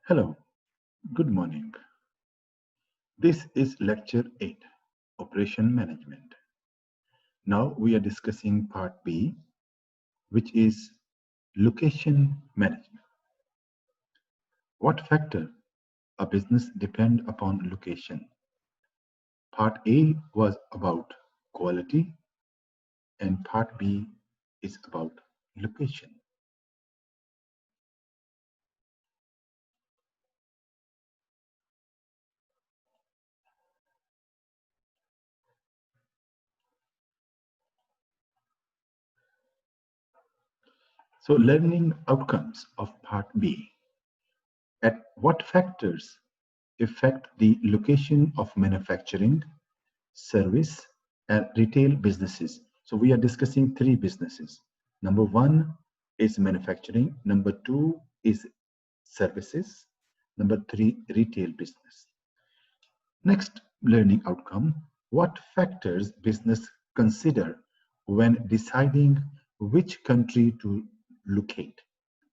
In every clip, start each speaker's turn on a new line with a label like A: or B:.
A: Hello, good morning. This is Lecture 8, Operation Management. Now we are discussing Part B, which is Location Management. What factor a business depend upon location? Part A was about quality and Part B is about location. So learning outcomes of Part B. At what factors affect the location of manufacturing, service, and retail businesses? So we are discussing three businesses. Number one is manufacturing. Number two is services. Number three, retail business. Next learning outcome, what factors business consider when deciding which country to locate?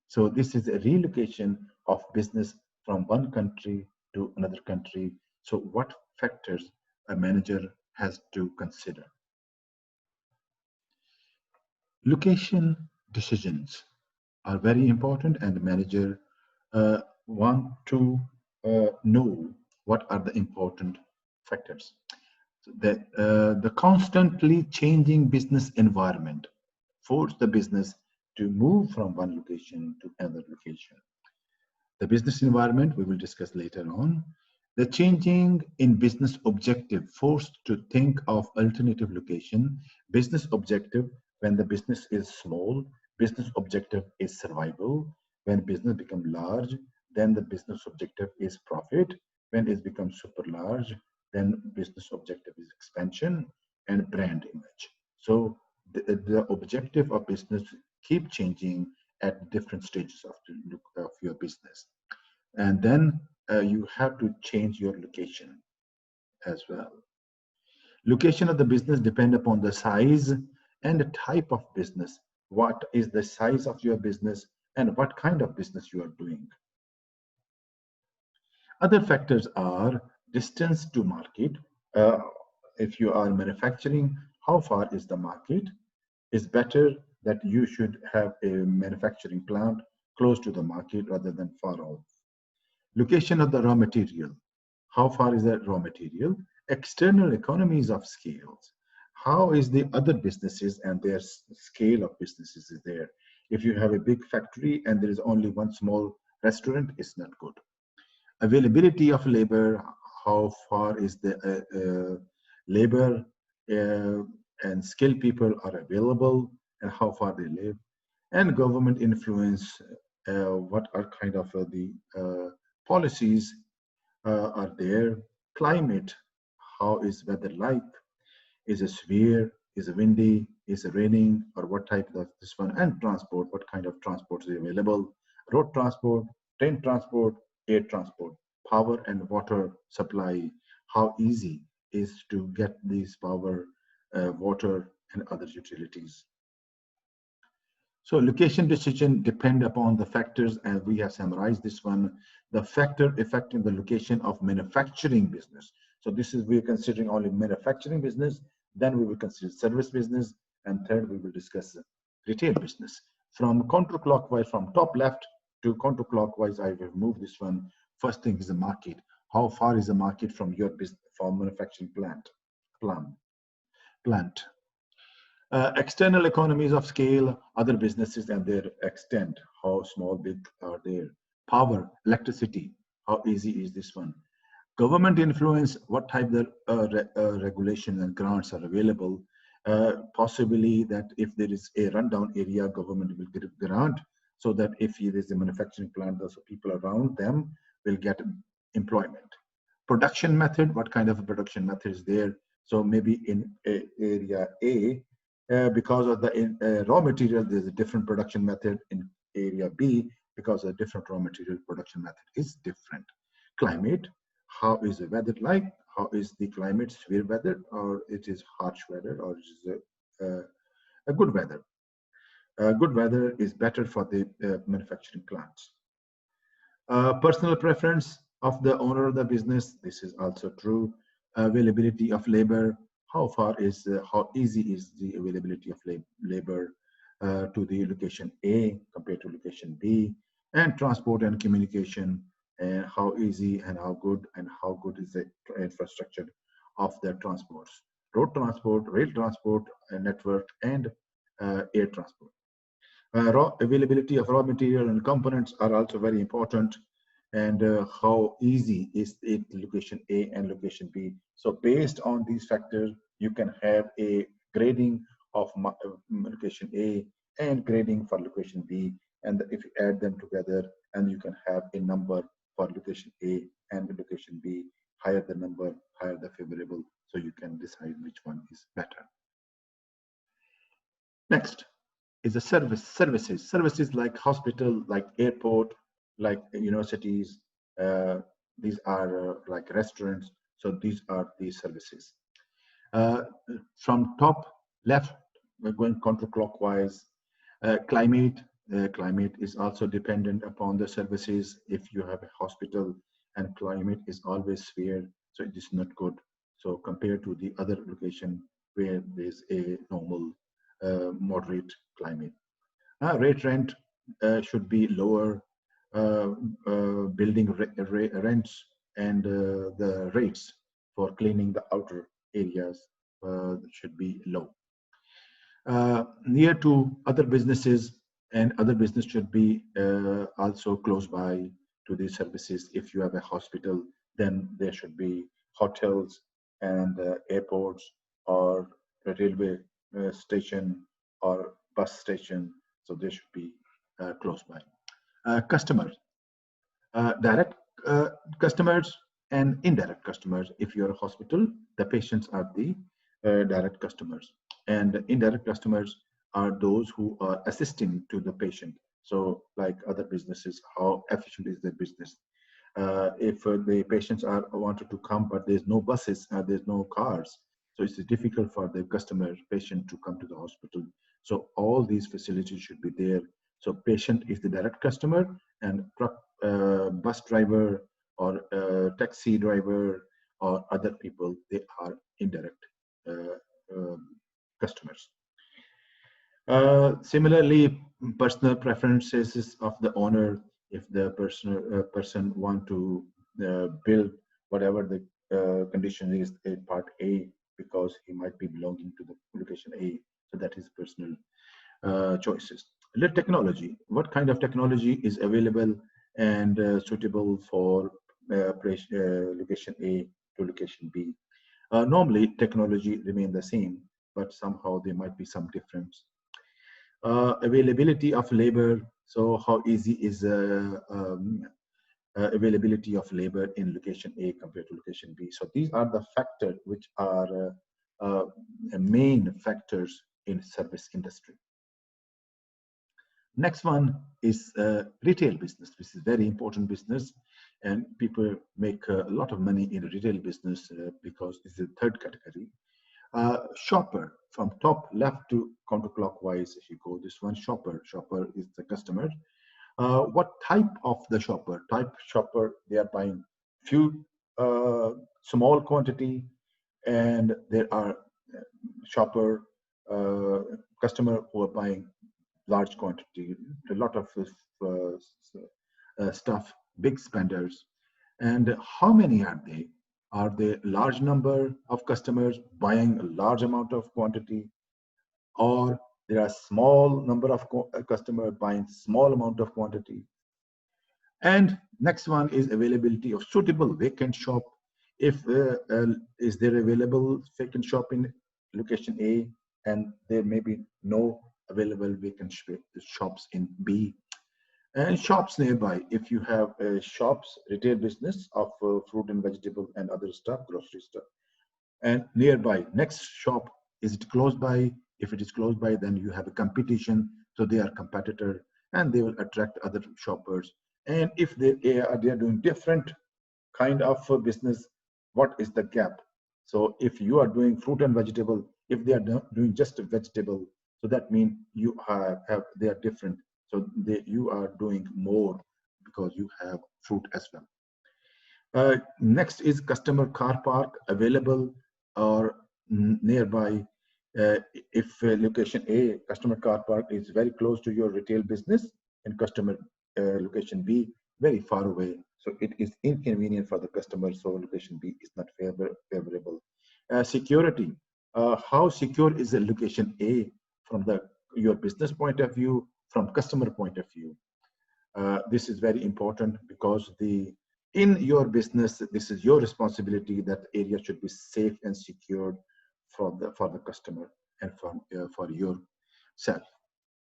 A: So this is a relocation of business from one country to another country. So what factors a manager has to consider? Location decisions are very important, and the manager want to know what are the important factors. So the constantly changing business environment force the business to move from one location to another location. The business environment we will discuss later on. The changing in business objective forced to think of alternative location. Business objective, when the business is small, business objective is survival. When business becomes large, then the business objective is profit. When it becomes super large, then business objective is expansion and brand image. So the objective of business keep changing at different stages of, of your business. And then you have to change your location as well. Location of the business depend upon the size and the type of business. What is the size of your business and what kind of business you are doing? Other factors are distance to market. Uh, if you are manufacturing, how far is the market? It's better that you should have a manufacturing plant close to the market rather than far off. Location of the raw material. How far is that raw material? External economies of scales. How is the other businesses and their scale of businesses is there? If you have a big factory and there is only one small restaurant, it's not good. Availability of labor. How far is the labor uh, and skilled people are available and how far they live? And government influence. What are kind of the policies are there? Climate, how is weather like? Is it severe? Is it windy? Is it raining? Or what type of this one? And transport, what kind of transport is available? Road transport, train transport, air transport, power and water supply. How easy is to get these power, water, and other utilities? So location decision depend upon the factors, and we have summarized this one. The factor affecting the location of manufacturing business. So this is, we are considering only manufacturing business, then we will consider service business, and third, we will discuss retail business. From counterclockwise, from top left to counterclockwise, I will move this one. First thing is the market. How far is the market from your business, from manufacturing plan, plant? External economies of scale, other businesses and their extent, how small, big are there? Power, electricity, how easy is this one? Government influence, what type of regulation and grants are available? Possibly that if there is a rundown area, government will give a grant so that if there is a manufacturing plant, those people around them will get employment. Production method, what kind of a production method is there? So maybe in area A, because of the raw material, there's a different production method. In area B, because of different raw material, production method is different. Climate, how is the weather like? How is the climate? Severe weather, or it is harsh weather, or it is a good weather? Good weather is better for the manufacturing plants. Personal preference of the owner of the business. This is also true. Availability of labor. How easy is the availability of labor to the location A compared to location B, and transport and communication, and how easy and how good is the infrastructure of the transports, road transport, rail transport, network, and air transport. Raw availability of raw material and components are also very important, and how easy is it location A and location B. So based on these factors, you can have a grading of location A and grading for location B, and if you add them together, and you can have a number for location A and location B. Higher the number, higher the favorable, so you can decide which one is better. Next is the services like hospital, like airport, like universities. These are like restaurants. So these are the services. From top left, we're going counterclockwise. Climate. Climate is also dependent upon the services. If you have a hospital and climate is always severe, so it is not good. So compared to the other location where there's a normal moderate climate. Rate rent should be lower. Building rents and the rates for cleaning the outer areas should be low. Near to other businesses, and other business should be also close by to these services. If you have a hospital, then there should be hotels and airports, or a railway station or bus station. So they should be close by. Customers, direct customers and indirect customers. If you're a hospital, the patients are the direct customers, and indirect customers are those who are assisting to the patient. So like other businesses, how efficient is their business? If the patients are wanted to come, but there's no buses, there's no cars, so it's difficult for the customer patient to come to the hospital. So all these facilities should be there. So patient is the direct customer, and truck, bus driver, or taxi driver, or other people, they are indirect customers. Similarly, personal preferences of the owner. If the person want to build whatever the condition is in part A, because he might be belonging to the location A, so that is personal choices. Let technology. What kind of technology is available and suitable for location A to location B? Normally, technology remain the same, but somehow there might be some difference. Availability of labor. So how easy is availability of labor in location A compared to location B? So these are the factors which are main factors in service industry. Next one is retail business. This is very important business, and people make a lot of money in retail business because this is the third category. Shopper, from top left to counterclockwise, if you go this one, shopper is the customer. What type of the shopper? They are buying few small quantity, and there are shopper customer who are buying large quantity, a lot of stuff, big spenders. And how many are they? Are they large number of customers buying a large amount of quantity, or there are small number of customers buying small amount of quantity? And next one is availability of suitable vacant shop. If is there available vacant shop in location A, and there may be no available vacant shops in B. And shops nearby. If you have shops, retail business of fruit and vegetable and other stuff, grocery stuff, and nearby, next shop, is it close by? If it is close by, then you have a competition. So they are competitor, and they will attract other shoppers. And if they are doing different kind of business, what is the gap? So if you are doing fruit and vegetable, if they are doing just a vegetable, so that means you have they are different. So you are doing more because you have fruit as well. Next is customer car park available or nearby. If location A, customer car park is very close to your retail business, and customer location B very far away, so it is inconvenient for the customer, so location B is not favorable. Security, how secure is the location A from your business point of view, from customer point of view? This is very important because in your business, this is your responsibility that the area should be safe and secured for the customer and for yourself.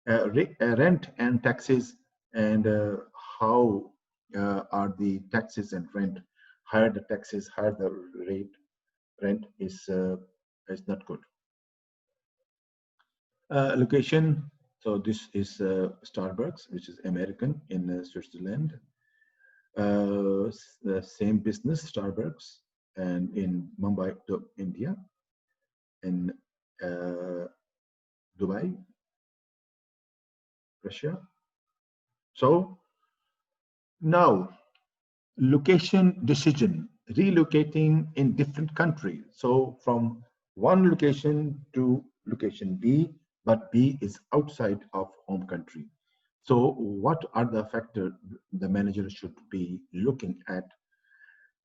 A: Rent and taxes, and how are the taxes and rent? Higher the taxes, higher the rent is not good. Location. So this is Starbucks, which is American in Switzerland. The same business, Starbucks, and in Mumbai, India, in Dubai, Russia. So now, location decision, relocating in different countries. So from one location to location B, but B is outside of home country. So what are the factors the manager should be looking at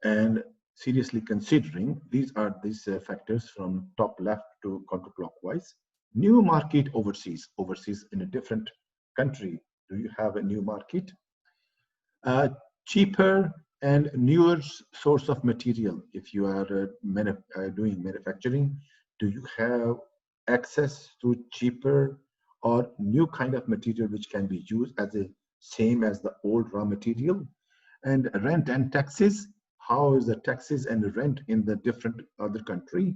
A: and seriously considering? These are these factors from top left to counterclockwise. New market overseas, overseas in a different country. Do you have a new market? Cheaper and newer source of material. If you are doing manufacturing, do you have access to cheaper or new kind of material which can be used as a same as the old raw material? And rent and taxes, how is the taxes and rent in the different other country?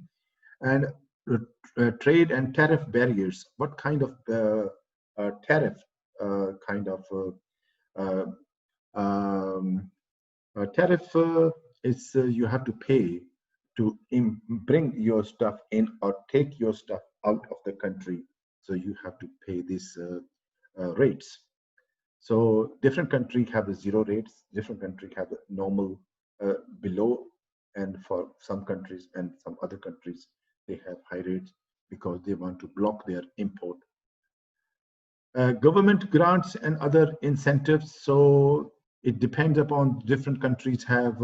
A: And trade and tariff barriers, what kind of tariff kind of tariff is you have to pay to bring your stuff in or take your stuff out of the country. So you have to pay these rates. So different countries have the zero rates, different countries have the normal below, and for some countries and some other countries, they have high rates because they want to block their import. Government grants and other incentives. So it depends upon different countries have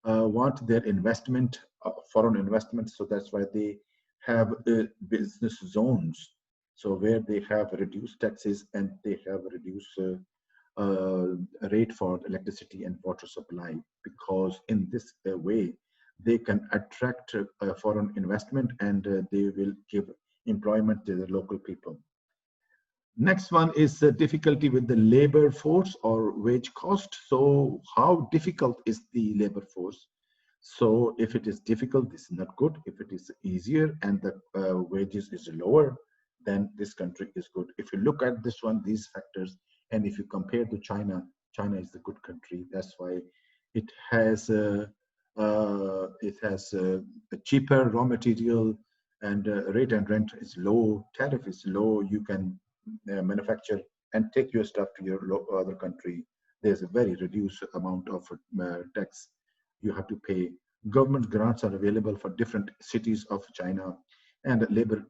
A: want their investment, foreign investment. So that's why they have business zones. So where they have reduced taxes and they have reduced rate for electricity and water supply, because in this way they can attract foreign investment and they will give employment to the local people. Next one is the difficulty with the labor force or wage cost. So how difficult is the labor force? So if it is difficult, this is not good. If it is easier and the wages is lower, then this country is good. If you look at this one, these factors, and if you compare to China, China is a good country. That's why it has a cheaper raw material, and rate and rent is low, tariff is low. You can manufacture and take your stuff to your other country. There's a very reduced amount of tax you have to pay. Government grants are available for different cities of China, and labor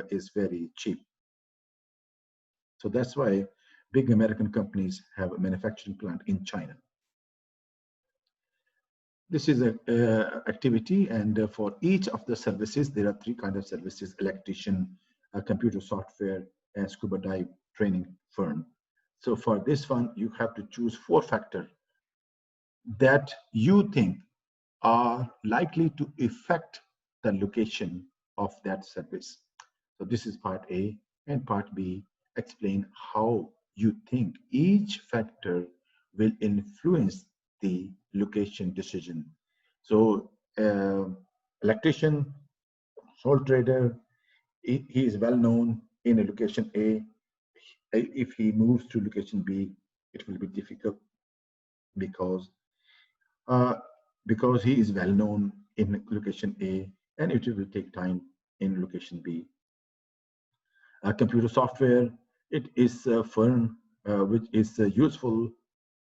A: is very cheap. So that's why big American companies have a manufacturing plant in China. This is an activity, and for each of the services, there are three kinds of services: electrician, computer software, and scuba dive training firm. So for this one, you have to choose 4 factors that you think are likely to affect the location of that service. So this is part A, and part B explain how you think each factor will influence the location decision. So electrician, sole trader, he is well known in a location A. If he moves to location B, it will be difficult because he is well known in location A, and it will take time in location B. Computer software, it is a firm which is useful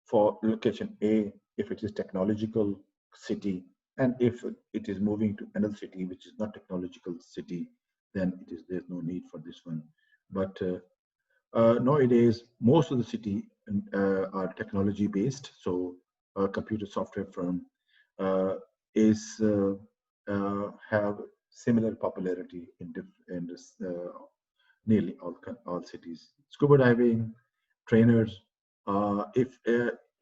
A: for location A, if it is technological city, and if it is moving to another city which is not technological city, then there's no need for this one. But nowadays, most of the city are technology based. So a computer software firm uh, is have similar popularity in this, nearly all cities. Scuba diving, trainers. If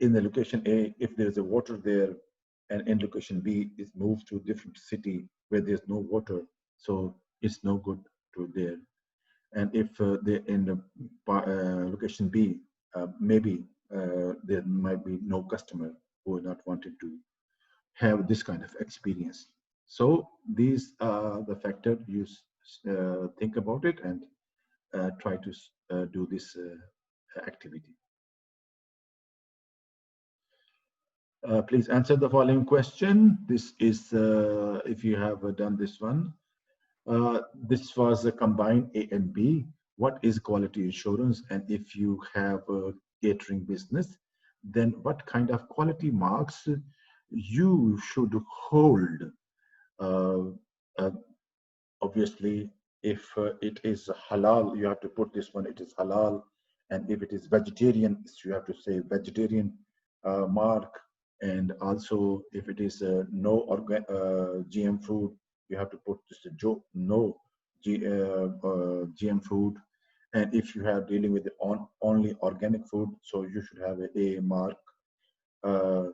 A: in the location A, if there's a water there, and in location B is moved to a different city where there's no water, so it's no good to there. And if they in the location B, maybe there might be no customer who are not wanted to have this kind of experience. So these are the factor you think about it and try to do this activity. Please answer the following question. This is if you have done this one. This was a combined A and B. What is quality assurance? And if you have a catering business, then what kind of quality marks you should hold? Uh, uh, Obviously, if it is halal, you have to put this one, it is halal. And if it is vegetarian, you have to say vegetarian mark. And also, if it is GM food, you have to put this no GM food. And if you have dealing with only organic food, so you should have a mark, uh,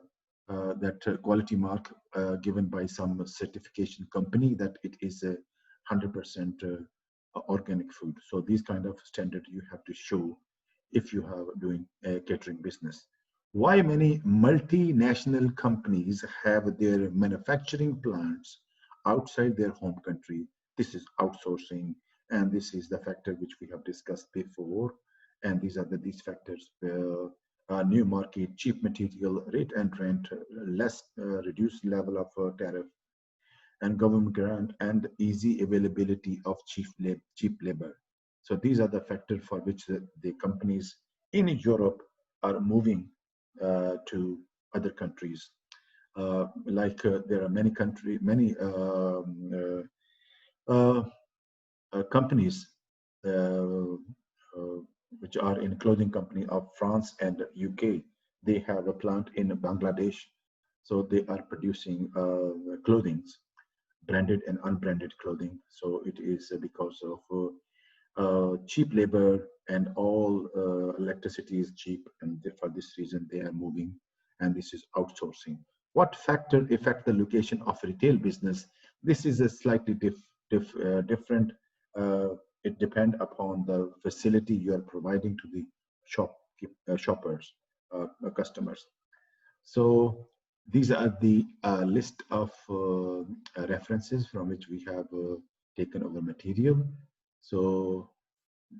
A: that quality mark given by some certification company that it is a 100% organic food. So these kind of standard you have to show if you are doing a catering business. Why many multinational companies have their manufacturing plants outside their home country? This is outsourcing, and this is the factor which we have discussed before. And these are these factors: new market, cheap material, rate and rent, less reduced level of tariff, and government grant, and easy availability of cheap labor. So these are the factors for which the companies in Europe are moving to other countries. There are many companies uh, uh, which are in clothing company of France and UK. They have a plant in Bangladesh, so they are producing clothing, branded and unbranded clothing. So it is because of cheap labor, and all electricity is cheap, and for this reason they are moving, and this is outsourcing. What factor affect the location of retail business? This is a slightly different. uh, it depends upon the facility you are providing to the shoppers, customers. So these are the list of references from which we have taken over material. So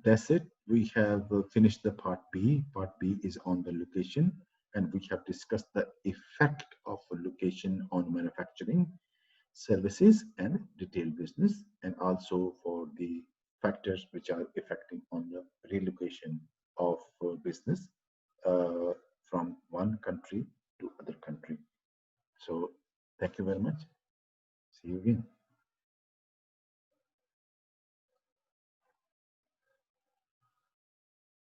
A: that's it. We have finished the part B. Part B is on the location, and we have discussed the effect of a location on manufacturing, services, and retail business, and also for the factors which are affecting on the relocation of business.